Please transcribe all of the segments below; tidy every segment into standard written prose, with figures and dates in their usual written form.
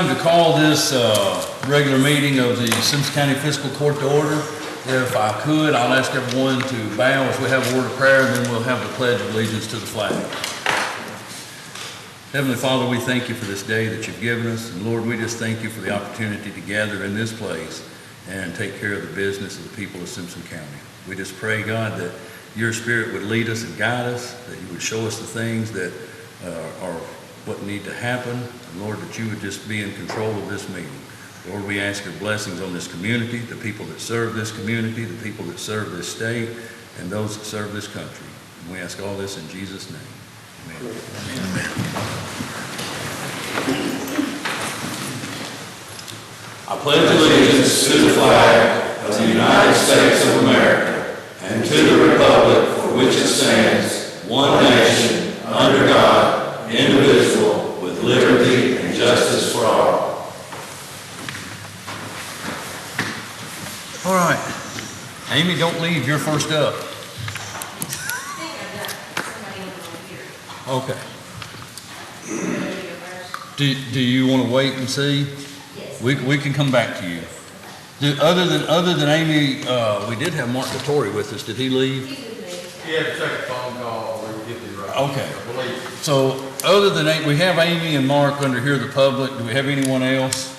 time to call this regular meeting of the Simpson County Fiscal Court to order. If I could, I'll ask everyone to bow as we have a word of prayer, and then we'll have the Pledge of Allegiance to the flag. Heavenly Father, we thank you for this day that you've given us. And Lord, we just thank you for the opportunity to gather in this place and take care of the business of the people of Simpson County. We just pray, God, that your Spirit would lead us and guide us, that you would show us the things that are what need to happen. And Lord, that you would just be in control of this meeting. Lord, we ask your blessings on this community, the people that serve this community, the people that serve this state, and those that serve this country. And we ask all this in Jesus' name. Amen. Amen. I pledge allegiance to the flag of the United States of America and to the republic for which it stands, one nation, under God, indivisible, with liberty and justice for all. All right. Amy, don't leave. You're first up. Okay. Do you want to wait and see? Yes. We can come back to you. Other than Amy, we did have Mark Vittori with us. Did he leave? He had to take a phone call or get the right. Okay. So other than Amy, we have Amy and Mark under here, the public. Do we have anyone else?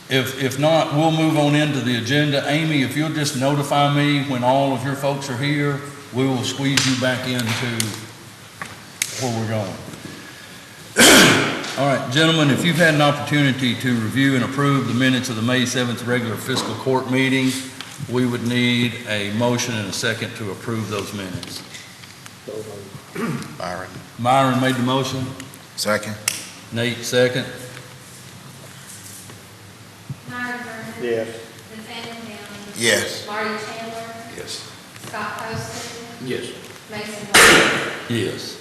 If not, we'll move on into the agenda. Amy, if you'll just notify me when all of your folks are here, we will squeeze you back into where we're going. All right, gentlemen, if you've had an opportunity to review and approve the minutes of the May 7th regular fiscal court meeting, we would need a motion and a second to approve those minutes. Myron made the motion. Second. Nate, second. Myron Vernon. Yes. Nathaniel Downing. Yes. Marty Chandler. Yes. Scott Poston. Yes. Mason White. Yes.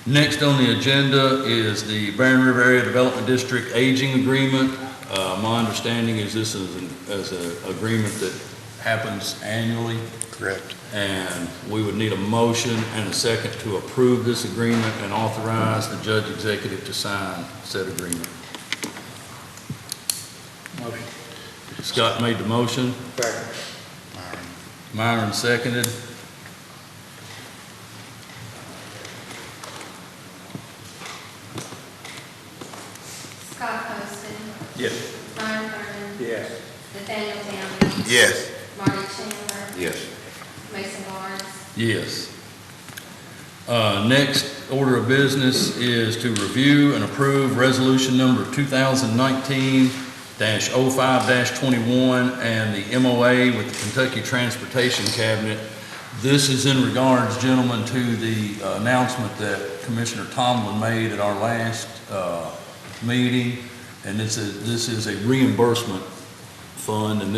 Next on the agenda is the Barren River Area Development District Aging Agreement. My understanding is this is an agreement that happens annually. Correct. And we would need a motion and a second to approve this agreement and authorize the judge executive to sign said agreement. Motion. Scott made the motion. Second. Myron seconded. Scott Poston. Yes. Myron Vernon. Yes. Nathaniel Downing. Yes. Marty Chandler. Yes. Mason Barnes. Yes. Next order of business is to review and approve resolution number 2019-05-21 and the MOA with the Kentucky Transportation Cabinet. This is in regards, gentlemen, to the announcement that Commissioner Tomlin made at our last meeting, and this is a reimbursement fund, and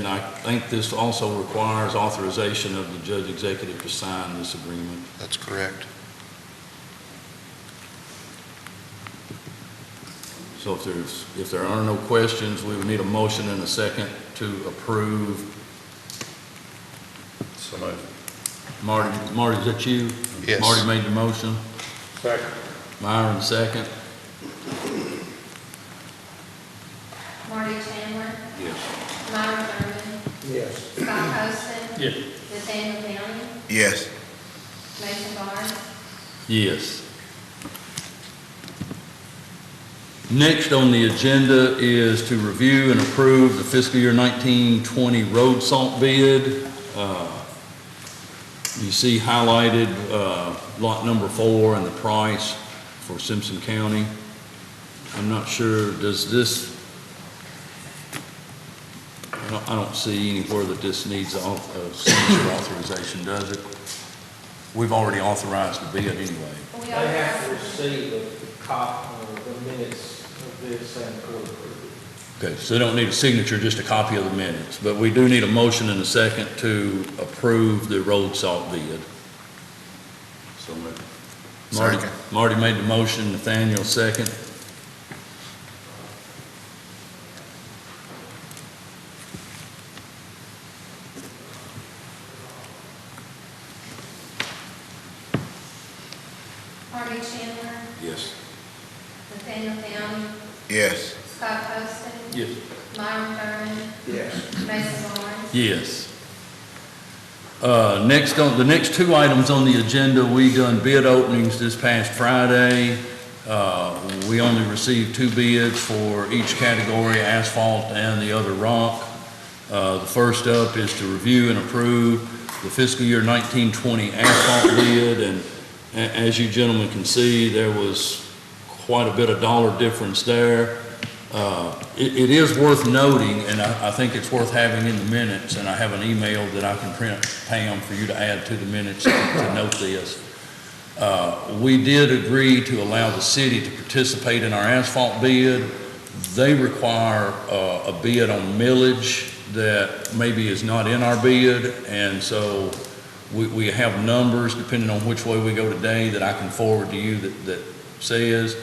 I think this also requires authorization of the judge executive to sign this agreement. That's correct. So if there are no questions, we would need a motion and a second to approve. So moved. Marty, is that you? Yes. Marty made the motion. Second. Myron second. Marty Chandler. Yes. Myron Vernon. Yes. Scott Poston. Yes. Nathaniel Downing. Yes. Mason Barnes. Yes. Next on the agenda is to review and approve the fiscal year 1920 road salt bid. You see highlighted lot number 4 and the price for Simpson County. I'm not sure, does this, I don't see anywhere that this needs a signature authorization, does it? We've already authorized the bid anyway. We They all have to receive the minutes of this and court approval. Okay, so they don't need a signature, just a copy of the minutes, but we do need a motion and a second to approve the road salt bid. So Second. Marty made the motion, Nathaniel second. Marty Chandler. Yes. Nathaniel Downing, Yes. Scott Poston, Yes. Myron Thurman, Yes. Mason Barnes. Yes. Next on, the next two items on the agenda, we done bid openings this past Friday. We only received 2 bids for each category, asphalt and the other rock. The first up is to review and approve the fiscal year 1920 asphalt bid, and as you gentlemen can see, there was quite a bit of dollar difference there. It is worth noting, and I think it's worth having in the minutes, and I have an email that I can print, Pam, for you to add to the minutes to note this. We did agree to allow the city to participate in our asphalt bid. They require a bid on millage that maybe is not in our bid, and so we have numbers, depending on which way we go today, that I can forward to you that says,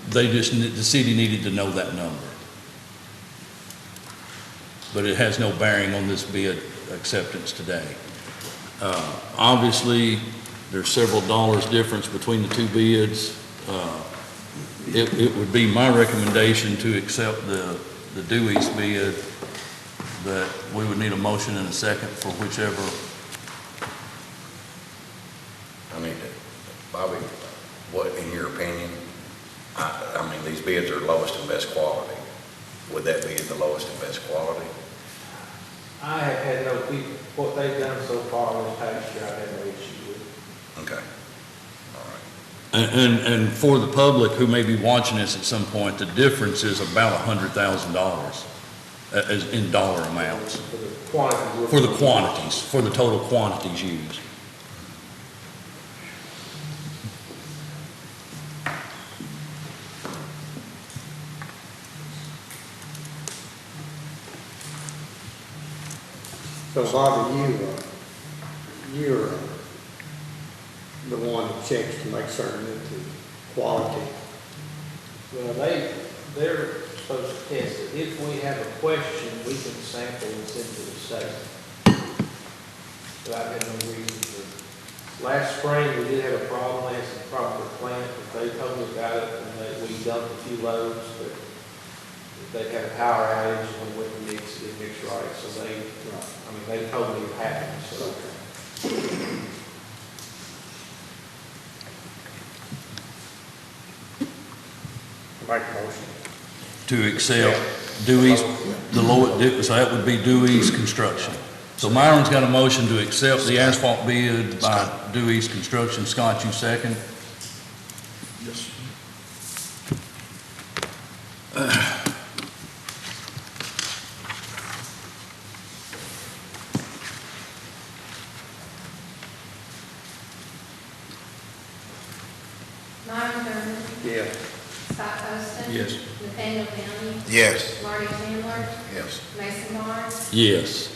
the city needed to know that number. But it has no bearing on this bid acceptance today. Obviously, there's several dollars difference between the 2 bids. It would be my recommendation to accept the Dewey's bid, but we would need a motion and a second for whichever. I mean, Bobby, what, in your opinion, I mean, these bids are lowest and best quality. Would that be the lowest and best quality? I have had no, what they've done so far this past year, I have no issue with. Okay. All right. And for the public who may be watching this at some point, the difference is about $100,000 as in dollar amounts. For the quantities. For the quantities, for the total quantities used. So Bobby, you're the one that checks to make certain that the quality. Well, they're supposed to test it. If we have a question, we can sample and send to the state. But I've had no reason to. Last spring, we did have a problem, they had some problem with the plant, but they told me about it, and we dumped a few loads, but they had a power outage when we went to mix, it didn't mix right, so they told me it happened, so. Make a motion. To accept Dewey's, so that would be Dewey's Construction. So Myron's got a motion to accept the asphalt bid by Dewey's Construction. Scott, you second? Yes. Myron Thurman, Yes. Scott Poston. Yes. Nathaniel Downing, Yes. Marty Chandler, Yes. Mason Barnes. Yes.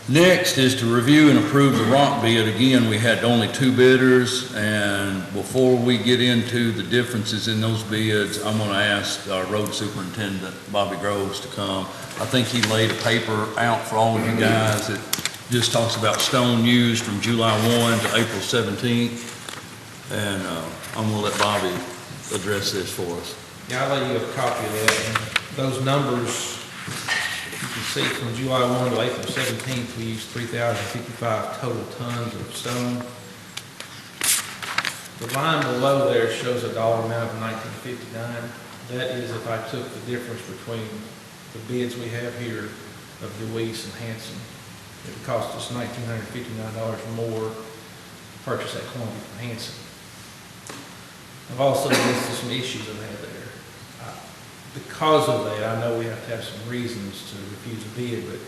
Next is to review and approve the rock bid. Again, we had only 2 bidders, and before we get into the differences in those bids, I'm going to ask our road superintendent, Bobby Groves, to come. I think he laid a paper out for all of you guys. It just talks about stone used from July 1 to April 17th, and I'm going to let Bobby address this for us. Yeah, I'll let you have a copy of that. And those numbers, you can see from July 1 to April 17th, we used 3,055 total tons of stone. The line below there shows a dollar amount of $19.59. That is if I took the difference between the bids we have here of DeWeese and Hanson. It would cost us $1,959 more to purchase that quantity from Hanson. I've also listed some issues I've had there. Because of that, I know we have to have some reasons to refuse a bid, but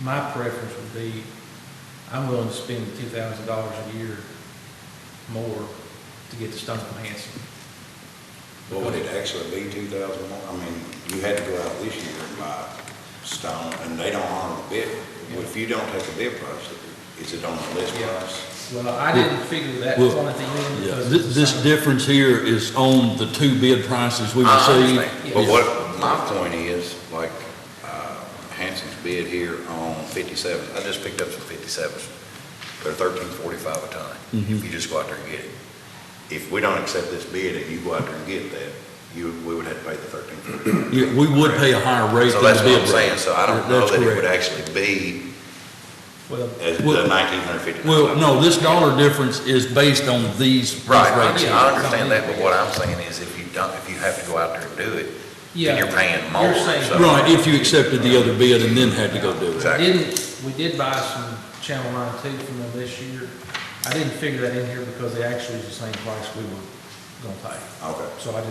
my preference would be, I'm willing to spend $2,000 a year more to get the stone from Hanson. What would it actually be, 2,000 more? I mean, you had to go out this year and buy stone, and they don't honor the bid. Well, if you don't take a bid price, is it on the list price? Well, I didn't figure that Well, quantity in Yeah, because. this difference here is on the 2 bid prices we I received. understand. But what my point is, like, Hanson's bid here on 57, I just picked up some 57s. They're $13.45 a ton, if you just go out there and get it. if we don't accept this bid and you go out there and get that, we would have to pay the $13.49. Yeah, we would pay a higher rate So than that's the what bid I'm saying, rate. so I don't know That's that it would correct. actually be Well, as the Well- $1,959. Well, no, this dollar difference is based on these Right, rates here. I understand that, but what I'm saying is if you have to go out there and do it, yeah. then you're paying more. You're saying- so- Right, if you accepted the other bid and then had to go do it. Exactly. We did buy some Channel 9 from them this year. I didn't figure that in here because they actually was the same price we were gonna pay. Okay. So it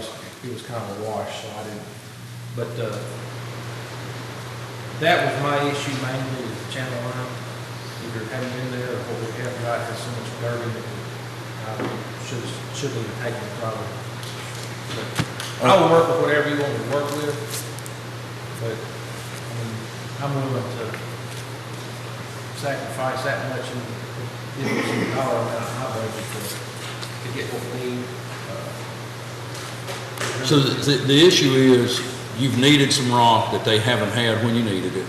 was kind of a wash, so I didn't, but, that was my issue mainly is the Channel 9. Either haven't been there or what we have got has so much dirt in it. Should have taken it probably. But I will work with whatever you want me to work with, but, I mean, I'm willing to sacrifice that much and give us some dollar amount in my budget to get what we need. So the issue is, you've needed some rock that they haven't had when you needed it.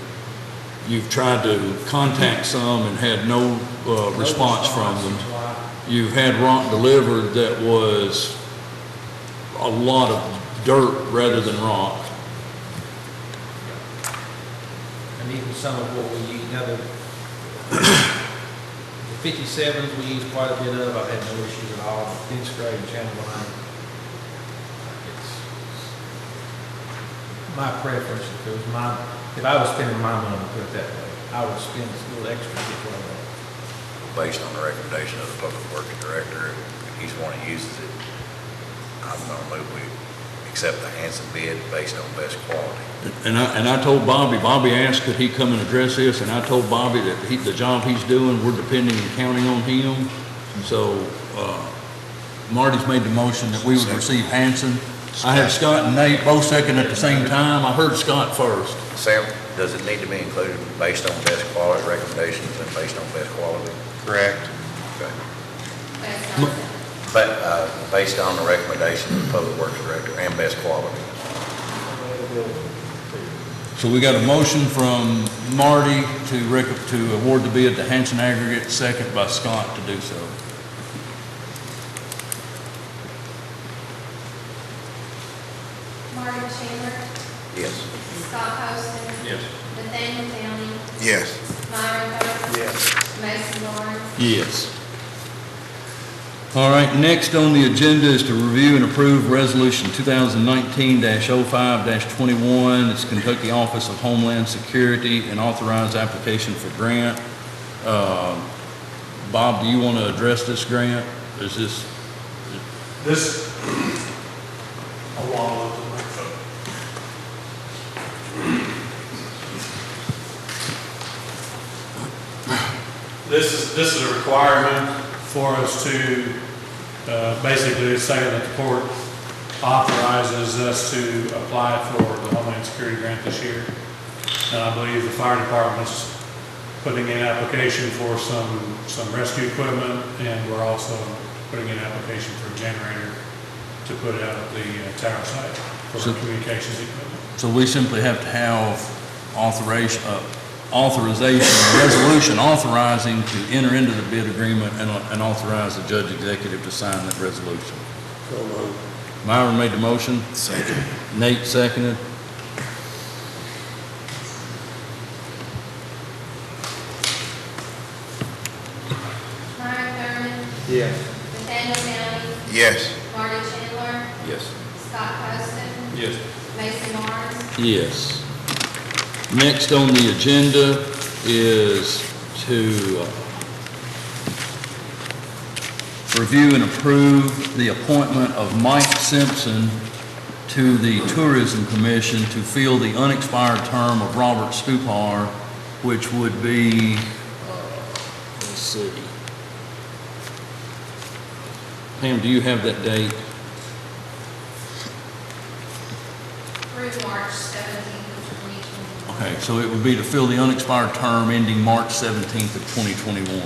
You've tried to contact some and had no response from them. You've had rock delivered that was a lot of dirt rather than rock. And even some of what we use, now the 57s we use quite a bit of, I've had no issues at all. Dense grade and Channel 9. It's my preference, if I was spending my money, put it that way, I would spend a little extra before that. Based on the recommendation of the Public Works Director, if he's the one who uses it, I'm gonna move we accept the Hanson bid based on best quality. And I told Bobby asked could he come and address this, and I told Bobby that the job he's doing, we're depending and counting on him. So, Marty's made the motion that we would receive Hanson. I had Scott and Nate both second at the same time. I heard Scott first. Sam, does it need to be included based on best quality recommendations and based on best quality? Correct. Okay. That's not, But, based on the recommendation of the Public Works Director and best quality. So we got a motion from Marty to award the bid to Hanson Aggregate, second by Scott to do so. Marty Chandler, Yes. Scott Poston. Yes. Nathaniel Downing, Yes. Myron Darrell, Yes. Mason Lawrence, Yes. All right, next on the agenda is to review and approve Resolution 2019-05-21. It's Kentucky Office of Homeland Security and authorize application for grant. Bob, do you want to address this grant? Is this, This, I want to look at my phone. This is a requirement for us to, basically saying that the court authorizes us to apply for the Homeland Security grant this year. And I believe the fire department's putting in application for some rescue equipment, and we're also putting in application for a generator to put out at the tower site for So- communications equipment. so we simply have to have authorization, resolution authorizing to enter into the bid agreement and authorize the judge executive to sign that resolution. So moved. Myron made the motion. Second. Nate seconded. Myron Thurman, Yes. Nathaniel Downing, Yes. Marty Chandler, Yes. Scott Poston, Yes. Mason Lawrence, Yes. Next on the agenda is to review and approve the appointment of Mike Simpson to the Tourism Commission to fill the unexpired term of Robert Stupar, which would be, let's see. Pam, do you have that date? through March 17th of 2021. Okay, so it would be to fill the unexpired term ending March 17th of 2021.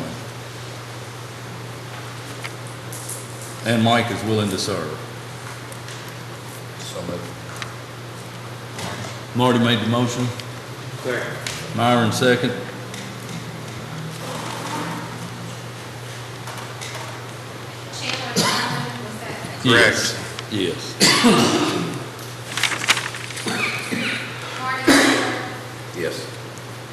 And Mike is willing to serve. So moved. Marty made the motion, Second. Myron second. Chandler Downing was Yes. Yes. Marty Taylor, Yes.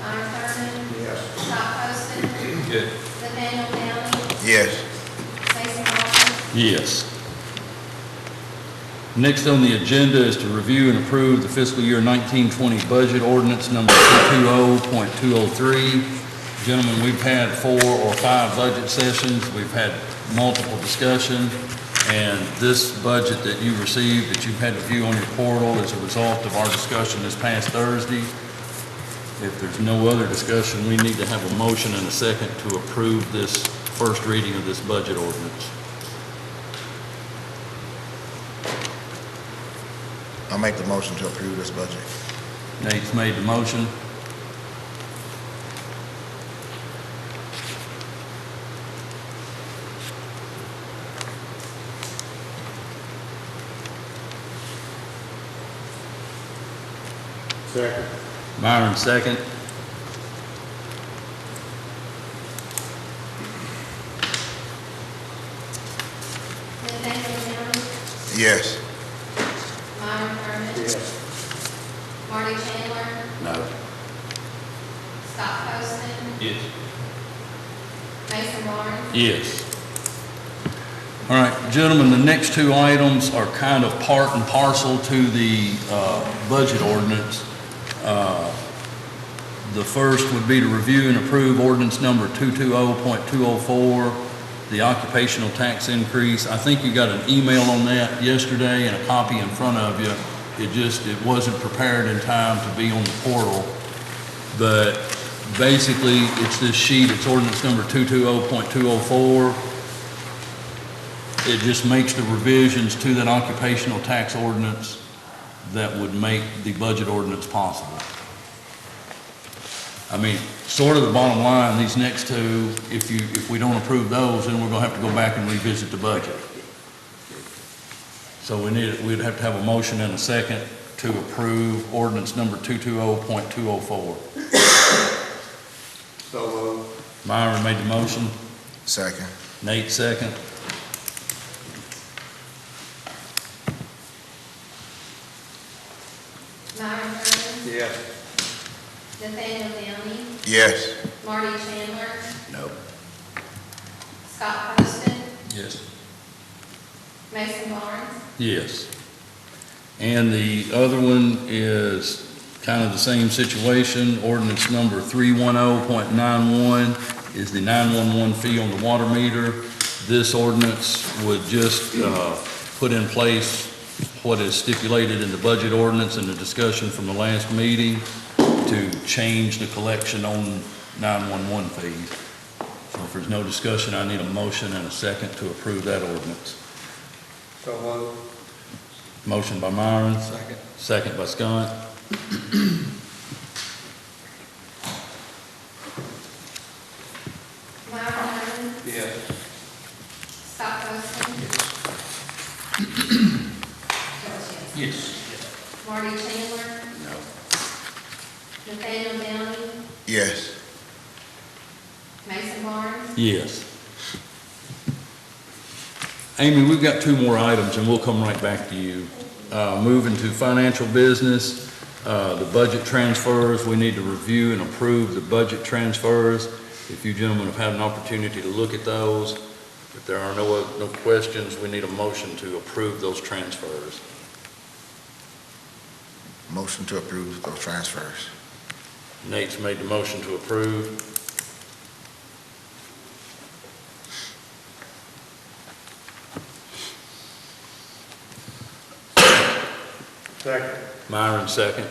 Myron Thurman, Yes. Scott Poston, Yes. Nathaniel Downing, Yes. Jason Lawson, Yes. Next on the agenda is to review and approve the fiscal year 1920 budget ordinance number 220.203. Gentlemen, we've had 4 or 5 budget sessions. We've had multiple discussions, and this budget that you received, that you've had to view on your portal, is a result of our discussion this past Thursday. If there's no other discussion, we need to have a motion and a second to approve this first reading of this budget ordinance. I'll make the motion to approve this budget. Nate's made the motion. Second. Myron second. Nathaniel Downing, Yes. Myron Thurman, Yes. Marty Chandler, No. Scott Poston, Yes. Mason Lawrence, Yes. All right, gentlemen, the next 2 items are kind of part and parcel to the budget ordinance. The first would be to review and approve ordinance number 220.204, the occupational tax increase. I think you got an email on that yesterday and a copy in front of you. It wasn't prepared in time to be on the portal. But basically, it's this sheet, it's ordinance number 220.204. It just makes the revisions to that occupational tax ordinance that would make the budget ordinance possible. I mean, sort of the bottom line, these next 2, if we don't approve those, then we're gonna have to go back and revisit the budget. So we'd have to have a motion and a second to approve ordinance number 220.204. So, Myron made the motion, Second. Nate second. Myron Thurman, yes. Nathaniel Downing, Yes. Marty Chandler, No. Scott Poston, Yes. Mason Lawrence, Yes. And the other one is kind of the same situation. Ordinance number 310.91 is the 911 fee on the water meter. This ordinance would just put in place what is stipulated in the budget ordinance and the discussion from the last meeting to change the collection on 911 fees. So if there's no discussion, I need a motion and a second to approve that ordinance. So, Motion by Myron. Second. Second by Scott. Myron Thurman, yes. Scott Poston, Yes. Marty Chandler, No. Nathaniel Downing, Yes. Mason Lawrence, Yes. Amy, we've got 2 more items, and we'll come right back to you. Moving to financial business, the budget transfers, we need to review and approve the budget transfers. If you gentlemen have had an opportunity to look at those, if there are no questions, we need a motion to approve those transfers. Motion to approve those transfers. Nate's made the motion to approve. Second. Myron second.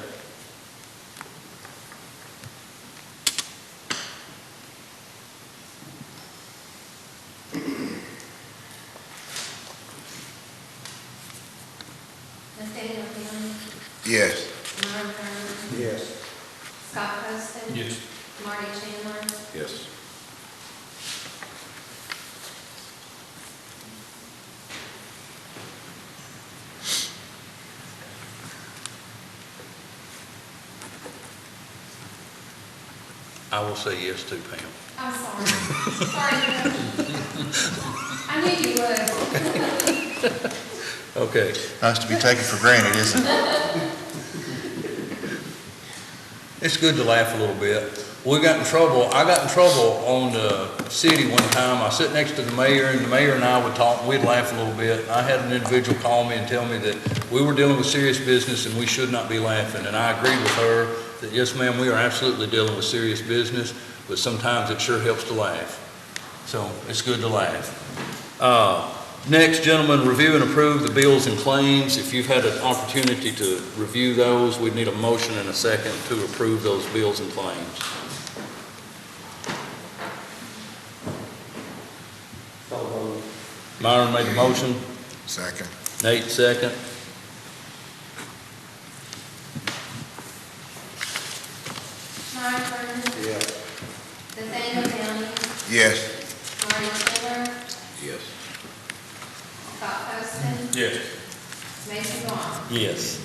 Nathaniel Downing, Yes. Myron Thurman, Yes. Scott Poston, Yes. Marty Chandler, Yes. I will say yes too, Pam. I'm sorry. Sorry, Coach. I knew you would. Okay. Nice to be taken for granted, isn't it? It's good to laugh a little bit. I got in trouble on the city one time. I sit next to the mayor, and the mayor and I would talk, we'd laugh a little bit. I had an individual call me and tell me that we were dealing with serious business and we should not be laughing. And I agreed with her that, yes, ma'am, we are absolutely dealing with serious business, but sometimes it sure helps to laugh. So it's good to laugh. Next, gentlemen, review and approve the bills and claims. If you've had an opportunity to review those, we'd need a motion and a second to approve those bills and claims. Myron made the motion. Second. Nate, second. Myron Burton, Yes. Nathaniel Downing, Yes. Marty Taylor, Yes. Scott Huston, Yes. Mason Vaughn. Yes.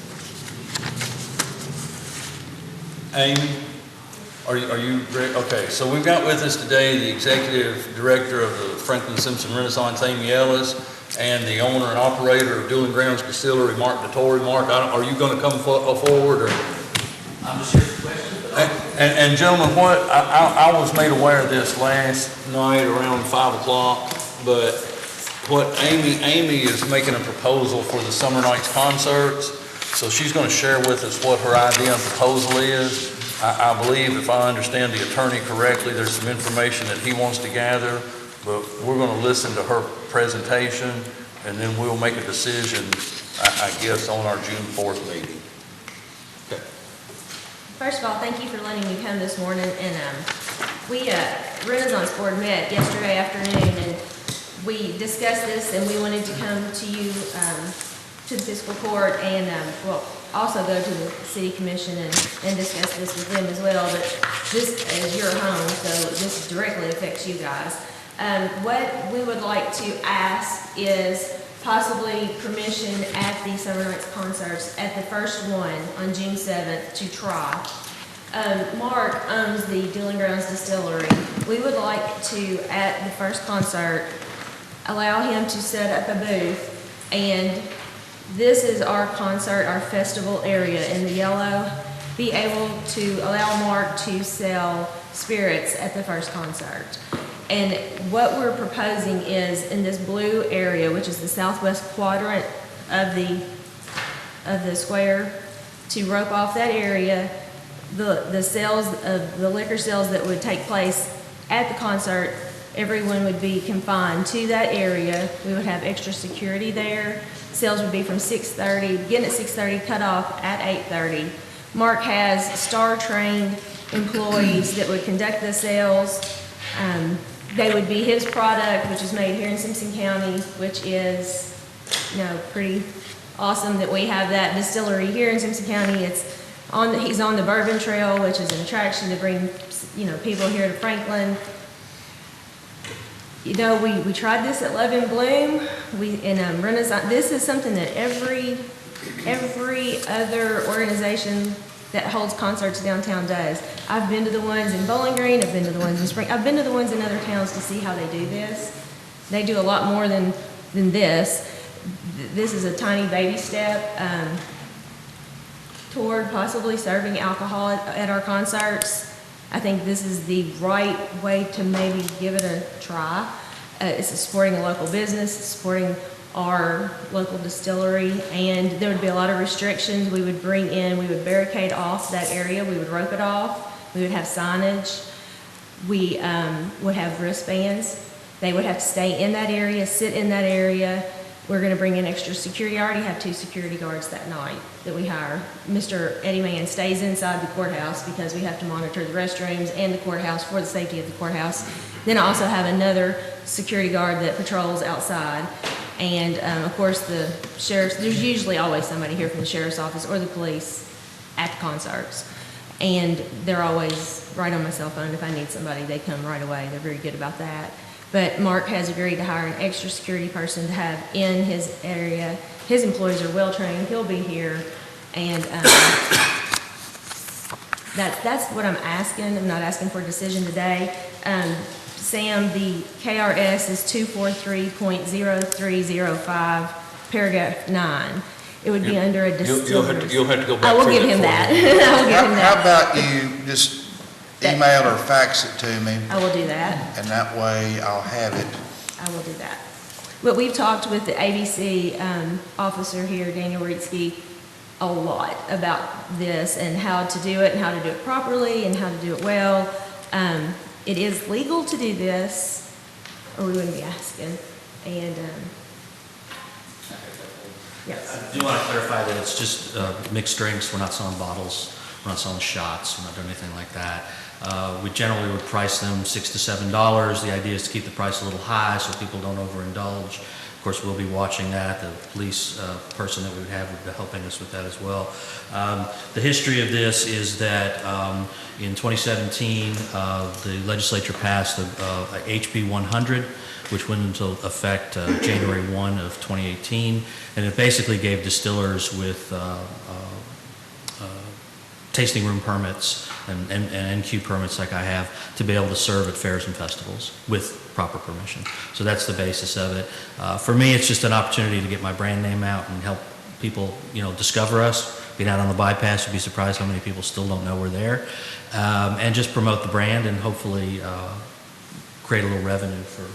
Amy, are you ready? Okay, so we've got with us today the Executive Director of the Franklin Simpson Renaissance, Amy Ellis, and the owner and operator of Dueling Grounds Distillery, Mark Dettori. Mark, are you going to come forward, or? I'm just here for questions, but And gentlemen, what, I was made aware of this last night around 5 o'clock, but what Amy is making a proposal for the summer nights concerts. So she's going to share with us what her idea and proposal is. I believe, if I understand the attorney correctly, there's some information that he wants to gather, but we're going to listen to her presentation, and then we'll make a decision, I guess, on our June 4th meeting. Okay. First of all, thank you for letting me come this morning, and we, Renaissance Board met yesterday afternoon, and we discussed this, and we wanted to come to you, to the fiscal court, and, also go to the city commission and discuss this with them as well, but this is your home, so this directly affects you guys. What we would like to ask is possibly permission at the Summer Nights concerts at the first one on June 7th to try. Mark owns the Dueling Grounds Distillery. We would like to, at the first concert, allow him to set up a booth, and this is our concert, our festival area in the yellow, be able to allow Mark to sell spirits at the first concert. And what we're proposing is in this blue area, which is the southwest quadrant of the square, to rope off that area, the sales of the liquor sales that would take place at the concert, everyone would be confined to that area. We would have extra security there. Sales would be from 6:30, begin at 6:30, cut off at 8:30. Mark has star-trained employees that would conduct the sales. They would be his product, which is made here in Simpson County, which is, pretty awesome that we have that distillery here in Simpson County. He's on the Bourbon Trail, which is an attraction to bring, people here to Franklin. We tried this at Love and Bloom. In Renaissance, this is something that every other organization that holds concerts downtown does. I've been to the ones in Bowling Green, I've been to the ones in Spring, I've been to the ones in other towns to see how they do this. They do a lot more than this. This is a tiny baby step toward possibly serving alcohol at our concerts. I think this is the right way to maybe give it a try. It's supporting a local business, it's supporting our local distillery, and there would be a lot of restrictions we would we would barricade off that area, we would rope it off, we would have signage, we would have wristbands. They would have to stay in that area, sit in that area. We're going to bring in extra security. I already have 2 security guards that night that we hire. Mr. Eddie Mann stays inside the courthouse because we have to monitor the restrooms and the courthouse for the safety of the courthouse. Then I also have another security guard that patrols outside. And of course the sheriff's, there's usually always somebody here from the sheriff's office or the police at the concerts. And they're always right on my cell phone. If I need somebody, they come right away. They're very good about that. But Mark has agreed to hire an extra security person to have in his area. His employees are well-trained. He'll be here. And that's what I'm asking. I'm not asking for a decision today. Sam, the KRS is 243.0305. paragraph 9. It would be under a You'll have to, distillery. you'll have to go back I will through give that him for that. me. I will give him How that. about you just email or fax it to me, I will do that. and that way I'll have it. I will do that. But we've talked with the ABC officer here, Daniel Reedsky, a lot about this and how to do it and how to do it properly and how to do it well. It is legal to do this, or we wouldn't be asking. And, yes. I do want to clarify that it's just mixed drinks. We're not selling bottles. We're not selling shots. We're not doing anything like that. We generally would price them $6 to $7. The idea is to keep the price a little high so people don't overindulge. Of course, we'll be watching that. The police person that we would have would be helping us with that as well. The history of this is that in 2017, the legislature passed HB 100, which went into effect January 1 of 2018, and it basically gave distillers with tasting room permits and NQ permits like I have to be able to serve at fairs and festivals with proper permission. So that's the basis of it. For me, it's just an opportunity to get my brand name out and help people, discover us. Being out on the bypass, you'd be surprised how many people still don't know we're there. And just promote the brand and hopefully create a little revenue for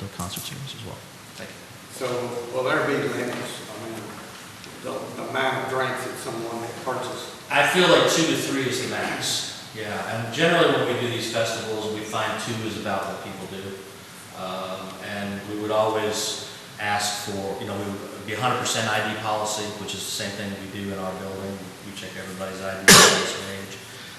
the concert series as well. Thank you. So will there be limits, the amount of drinks that someone may purchase? I feel like 2 to 3 is the max. Yeah, and generally when we do these festivals, we find 2 is about what people do. And we would always ask for, we would be 100% ID policy, which is the same thing that we do in our building. We check everybody's ID and age.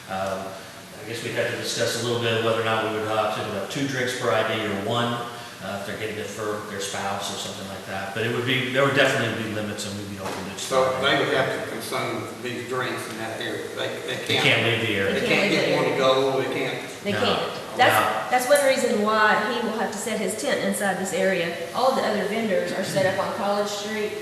I guess we'd have to discuss a little bit whether or not we would have 2 drinks per ID or 1. If they're getting it for their spouse or something like that. But there would definitely be limits and we'd be open to So exploring. they would have to consume these drinks in that area. They can't leave the area. They can't get one to go, they can't. They No. can't. That's one reason why he will have to set his tent inside this area. All the other vendors are set up on College Street,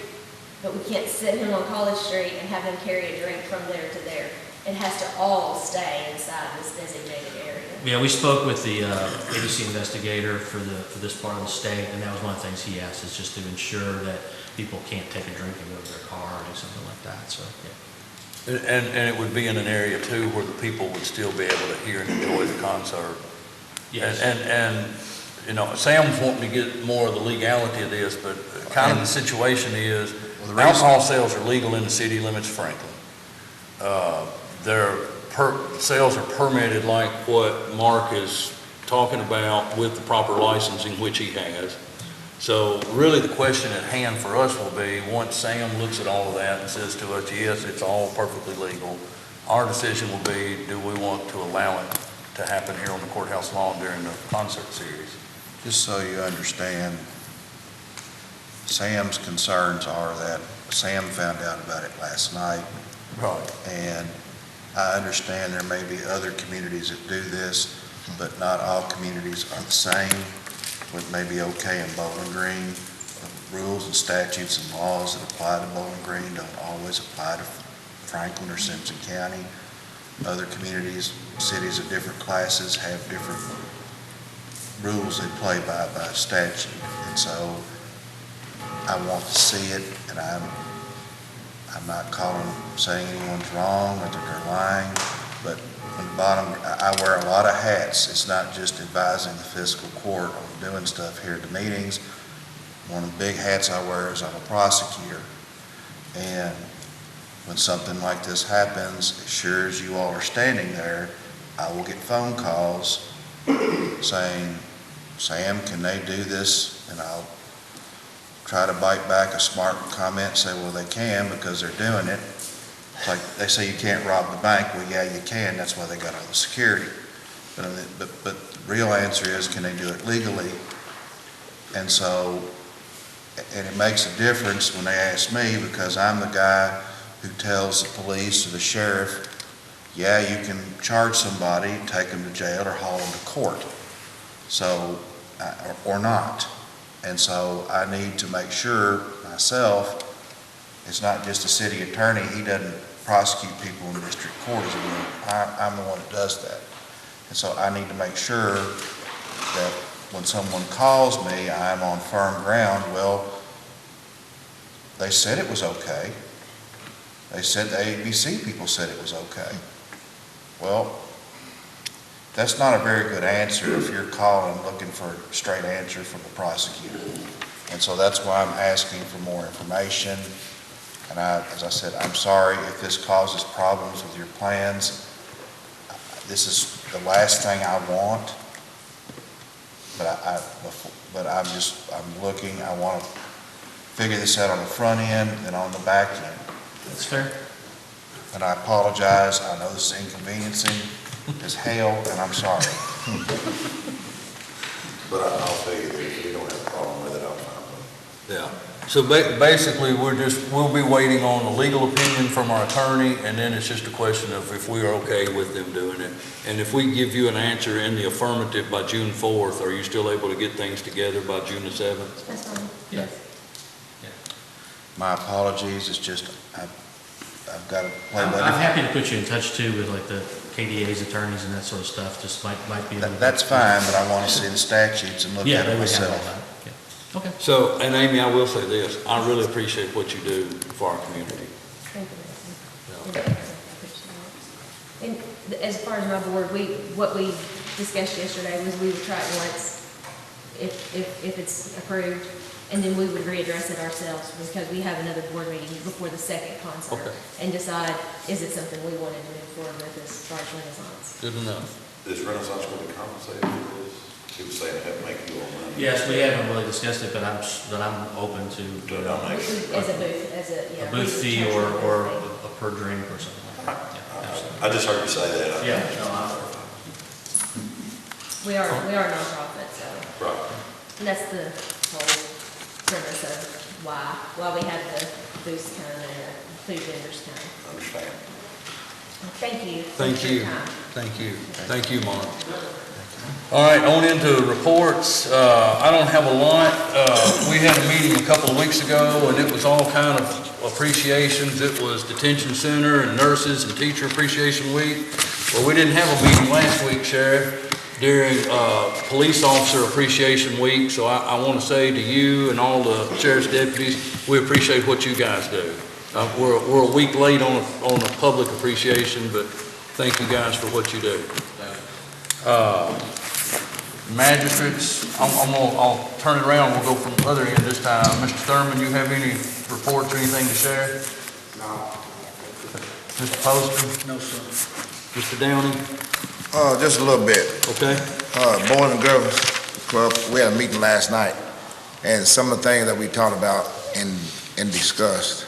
but we can't set him on College Street and have him carry a drink from there to there. It has to all stay inside this designated area. Yeah, we spoke with the ABC investigator for this part of the state, and that was one of the things he asked, is just to ensure that people can't take a drink and go to their car or do something like that, so, yeah. And it would be in an area too where the people would still be able to hear and enjoy the concert. Yes. And Sam's wanting to get more of the legality of this, but kind of the situation is, Well, the reason- alcohol sales are legal in the city limits of Franklin. Sales are permitted like what Mark is talking about with the proper licensing, which he has. So really the question at hand for us will be, once Sam looks at all of that and says to us, yes, it's all perfectly legal, our decision will be, do we want to allow it to happen here on the courthouse lawn during the concert series? Just so you understand, Sam's concerns are that Sam found out about it last night, Right. and I understand there may be other communities that do this, but not all communities are the same. What may be okay in Bowling Green, the rules and statutes and laws that apply to Bowling Green don't always apply to Franklin or Simpson County. Other communities, cities of different classes have different rules they play by statute. And so I want to see it, and I'm not saying anyone's wrong or that they're lying, but on the bottom, I wear a lot of hats. It's not just advising the fiscal court on doing stuff here at the meetings. One of the big hats I wear is I'm a prosecutor. And when something like this happens, as sure as you all are standing there, I will get phone calls saying, Sam, can they do this? And I'll try to bite back a smart comment and say, well, they can because they're doing it. It's like they say you can't rob the bank. Well, yeah, you can. That's why they got all the security. But the real answer is, can they do it legally? And so, and it makes a difference when they ask me, because I'm the guy who tells the police or the sheriff, yeah, you can charge somebody, take them to jail or haul them to court. So, or not. And so I need to make sure myself, it's not just the city attorney, he doesn't prosecute people in the district court as well. I'm the one that does that. And so I need to make sure that when someone calls me, I'm on firm ground. Well, They said it was okay. They said the ABC people said it was okay. Well, that's not a very good answer if you're calling looking for a straight answer from the prosecutor. And so that's why I'm asking for more information. And as I said, I'm sorry if this causes problems with your plans. This is the last thing I want. But I'm looking, I want to figure this out on the front end and on the back end. That's fair. And I apologize, I know this is inconveniencing as hell, and I'm sorry. But I'll tell you that if you don't have a problem with it, I'm fine with it. Yeah. So basically, we'll be waiting on a legal opinion from our attorney, and then it's just a question of if we are okay with them doing it. And if we give you an answer in the affirmative by June 4th, are you still able to get things together by June the 7th? That's fine. Yeah. My apologies, it's just, I've got to play I'm buddy. happy to put you in touch too with like the KDA's attorneys and that sort of stuff, just might be. That's fine, but I want to see the statutes and look Yeah, at they it would handle myself. that. Yeah. Okay. So, and Amy, I will say this, I really appreciate what you do for our community. Thank you, Mason. And as far as my board, what we discussed yesterday was we would try it once, if it's approved, and then we would readdress it ourselves, because we have another board meeting before the second concert. Okay. And decide, is it something we wanted to move forward with as far as Renaissance? Good enough. Is Renaissance going to be compensated for this? He was saying it had to make you all money. Yes, we haven't really discussed it, but I'm open to Do it on next. As a booth, yeah. a booth we fee would charge or them a a per drink or something like that. Yeah, absolutely. I just heard you say that. Yeah, no, fee. We are nonprofit, so, Right. and that's the whole premise of why we have the booths come and food vendors come. Understand. Thank you. Thank for your you. time. Thank you. Thank you, Mark. All right, on into reports. I don't have a lot. We had a meeting a couple of weeks ago, and it was all kind of appreciations. It was detention center and nurses and teacher appreciation week. Well, we didn't have a meeting last week, Sheriff, during police officer appreciation week. So I want to say to you and all the sheriff's deputies, we appreciate what you guys do. We're a week late on a public appreciation, but thank you guys for what you do. Magistrates, I'll turn it around. We'll go from the other end this time. Mr. Thurman, you have any reports or anything to share? No. Mr. Poston? No, sir. Mr. Downey? Just a little bit. Okay. Boys and Girls Club, we had a meeting last night, and some of the things that we talked about and discussed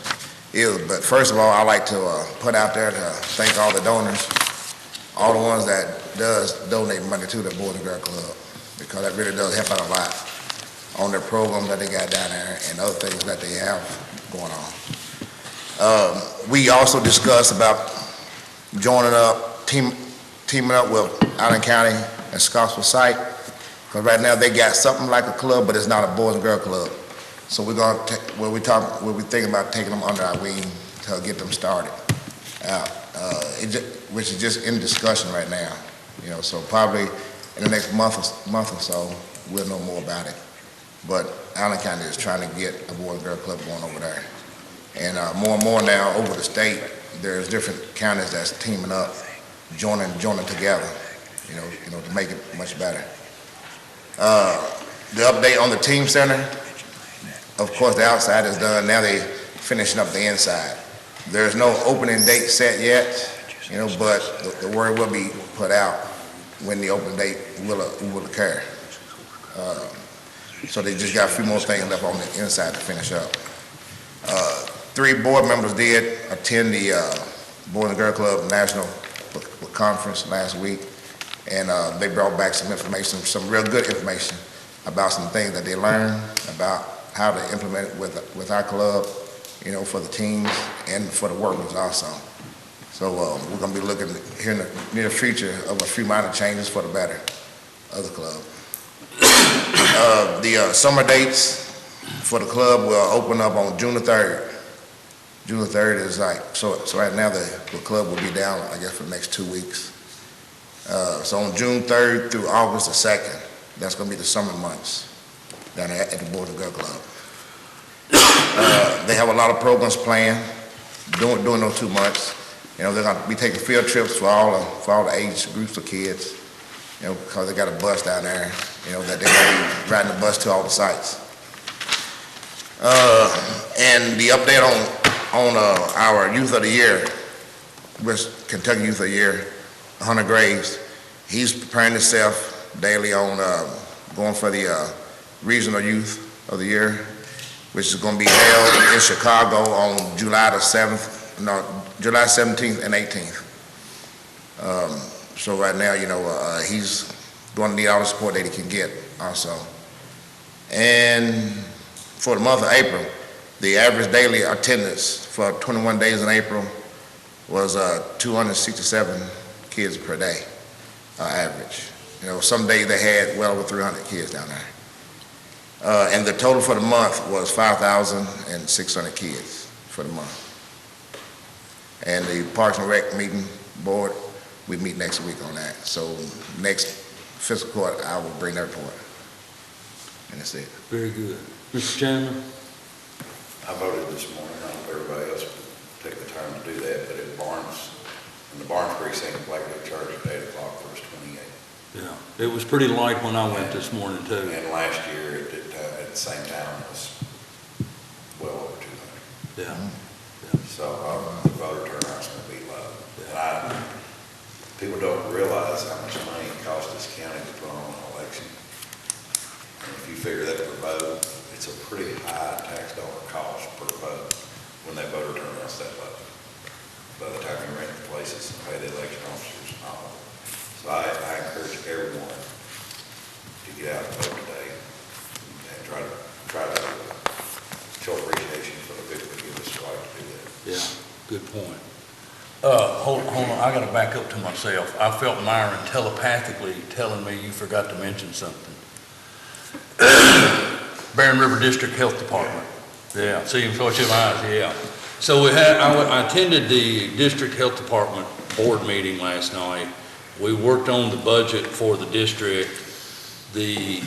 is, but first of all, I'd like to put out there to thank all the donors, all the ones that does donate money to the Boys and Girls Club, because that really does help out a lot on their program that they got down there and other things that they have going on. We also discussed about joining up, teaming up with Allen County and Scottsville site, because right now they got something like a club, but it's not a Boys and Girls Club. So we're going to, we're thinking about taking them under our wing to get them started out, which is just in discussion right now. You know, so probably in the next month or so, we'll know more about it. But Allen County is trying to get a Boys and Girls Club going over there. And more and more now over the state, there's different counties that's teaming up, joining together, you know, to make it much better. The update on the team center, of course, the outside is done. Now they finishing up the inside. There's no opening date set yet, you know, but the word will be put out when the open date will occur. So they just got a few more things left on the inside to finish up. 3 board members did attend the Boys and Girls Club National Conference last week, and they brought back some information, some real good information about some things that they learned about how to implement it with our club, you know, for the teams and for the workers also. So we're going to be looking here in the near future of a few minor changes for the better of the club. The summer dates for the club will open up on June the 3rd. June the 3rd is like, so right now the club will be down, I guess, for the next 2 weeks. So on June 3rd through August the 2nd, that's going to be the summer months down there at the Boys and Girls Club. They have a lot of programs planned, doing those 2 months. You know, they're gonna be taking field trips for all the age groups of kids, you know, because they got a bus down there, you know, that they're gonna be riding the bus to all the sites. And the update on our Youth of the Year, West Kentucky Youth of the Year, Hunter Graves, he's preparing himself daily on going for the Regional Youth of the Year, which is going to be held in Chicago on July 17th and 18th. So right now, you know, he's going to need all the support that he can get also. And for the month of April, the average daily attendance for 21 days in April was 267 kids per day, average. You know, some days they had well over 300 kids down there. And the total for the month was 5,600 kids for the month. And the Parks and Rec meeting board, we meet next week on that. So next fiscal court, I will bring that report. And that's it. Very good. Mr. Chandler? I voted this morning, I don't know if everybody else would take the time to do that, but in the Barnes precinct, like they charged at 8 o'clock for us 28. Yeah, it was pretty light when I went this morning too. And last year, at the same time, was well over 200. Yeah. So the voter turnout's going to be low. And people don't realize how much money it costs this county to put on an election. And if you figure that per vote, it's a pretty high tax dollar cost per vote when that voter turnout's that low. By the time you rent the places and pay the election officers and all. So I encourage everyone to get out and vote today and try to show appreciation for the people who give us the right to do that. Yeah, good point. Hold on, I gotta back up to myself. I felt Myron telepathically telling me you forgot to mention something. Barron River District Health Department. Yeah, see him flush his eyes, yeah. So I attended the District Health Department board meeting last night. We worked on the budget for the district. The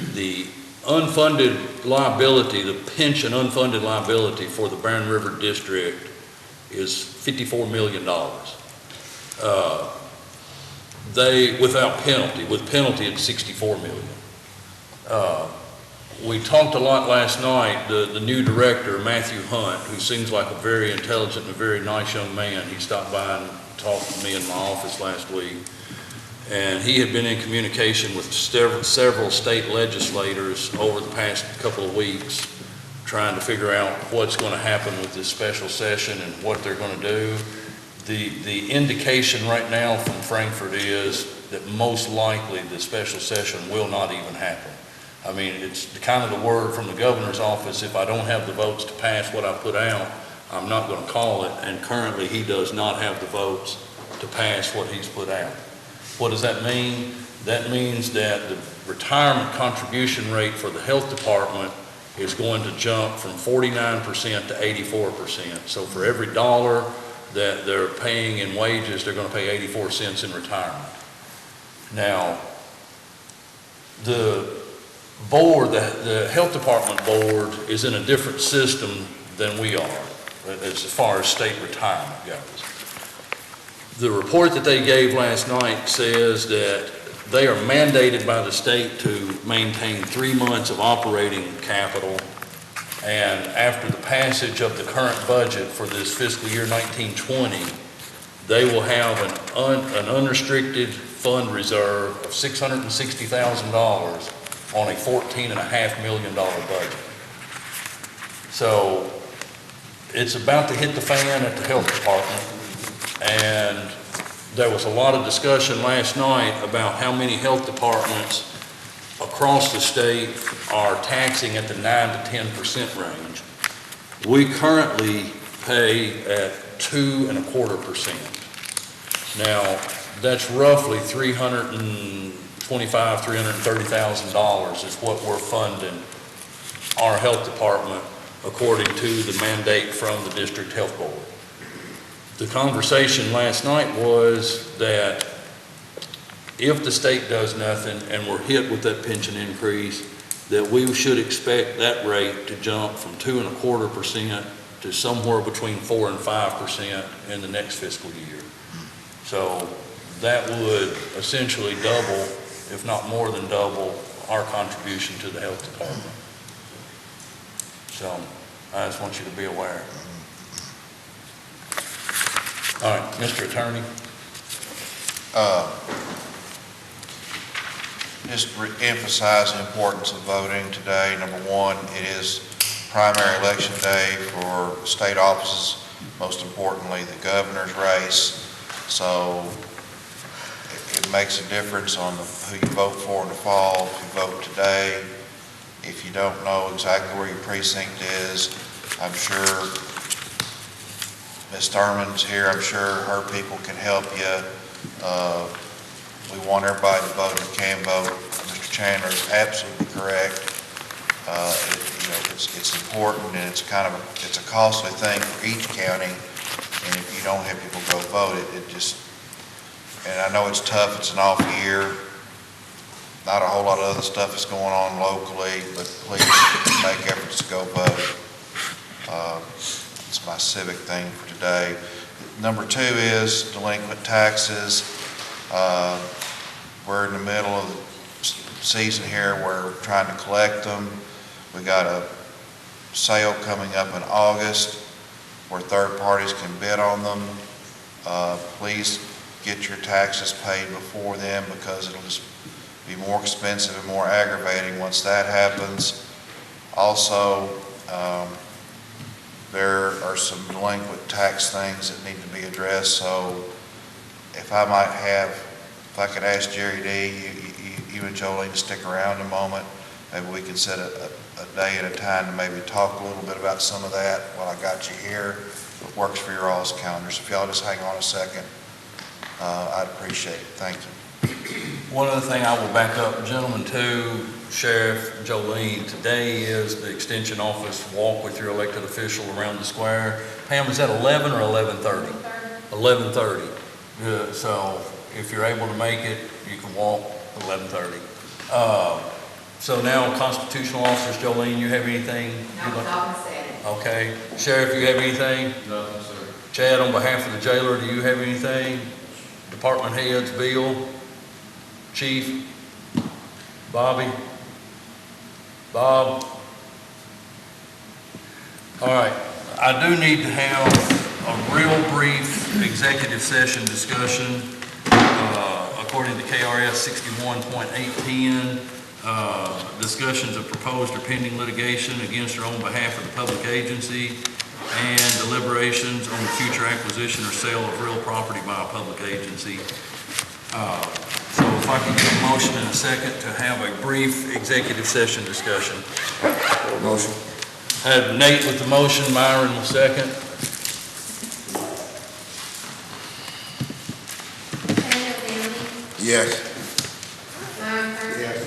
unfunded liability, the pension unfunded liability for the Barron River District is $54 million. Without penalty, with penalty it's $64 million. We talked a lot last night, the new director, Matthew Hunt, who seems like a very intelligent and a very nice young man. He stopped by and talked to me in my office last week. And he had been in communication with several state legislators over the past couple of weeks, trying to figure out what's going to happen with this special session and what they're going to do. The indication right now from Frankfurt is that most likely the special session will not even happen. I mean, it's kind of the word from the governor's office, if I don't have the votes to pass what I put out, I'm not going to call it, and currently he does not have the votes to pass what he's put out. What does that mean? That means that the retirement contribution rate for the health department is going to jump from 49% to 84%. So for every dollar that they're paying in wages, they're going to pay 84 cents in retirement. Now, the board, the health department board is in a different system than we are as far as state retirement goes. The report that they gave last night says that they are mandated by the state to maintain 3 months of operating capital, and after the passage of the current budget for this fiscal year 1920, they will have an unrestricted fund reserve of $660,000 on a $14.5 million budget. So it's about to hit the fan at the health department, and there was a lot of discussion last night about how many health departments across the state are taxing at the 9 to 10% range. We currently pay at 2.25%. Now, that's roughly $330,000 is what we're funding our health department according to the mandate from the district health board. The conversation last night was that if the state does nothing and we're hit with that pension increase, that we should expect that rate to jump from 2.25% to somewhere between 4 and 5% in the next fiscal year. So that would essentially double, if not more than double, our contribution to the health department. So I just want you to be aware. All right, Mr. Attorney. Just emphasize the importance of voting today. Number one, it is primary election day for state offices, most importantly, the governor's race. So it makes a difference on who you vote for in the fall. If you vote today, if you don't know exactly where your precinct is, I'm sure Ms. Thurman's here. I'm sure her people can help you. We want everybody to vote who can vote. Mr. Chandler is absolutely correct. It's important, and it's a costly thing for each county. And if you don't have people go vote, and I know it's tough. It's an off year. Not a whole lot of other stuff is going on locally, but please make efforts to go vote. It's my civic thing for today. Number two is delinquent taxes. We're in the middle of the season here where we're trying to collect them. We got a sale coming up in August where third parties can bid on them. Please get your taxes paid before then, because it'll just be more expensive and more aggravating once that happens. Also, there are some delinquent tax things that need to be addressed. So if I could ask Jerry D, you and Jolene to stick around a moment, maybe we could set a day at a time to maybe talk a little bit about some of that while I got you here. It works for your all's calendars. If y'all just hang on a second, I'd appreciate it. Thank you. One other thing I will back up, gentlemen, too, Sheriff Jolene, today is the Extension Office walk with your elected official around the square. Pam, is that 11 or 11:30? 11:30. Good. So if you're able to make it, you can walk 11:30. So now, constitutional officers, Jolene, you have anything? Okay. Sheriff, you have anything? Nothing, sir. Chad, on behalf of the jailer, do you have anything? Department heads, Bill, Chief, Bobby, Bob. All right. I do need to have a real brief executive session discussion according to KRS 61.810. Discussions of proposed or pending litigation against or on behalf of the public agency, and deliberations on the future acquisition or sale of real property by a public agency. So if I can get a motion in a second to have a brief executive session discussion. Motion. I have Nate with the motion, Myron will second. Daniel Bailey, Yes. Myron Kirk,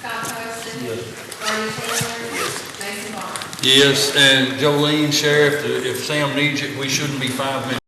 Scott Poston, Bernie Taylor, Mason Vaughn. Yes, and Jolene, Sheriff, if Sam needs you, we shouldn't be 5 minutes.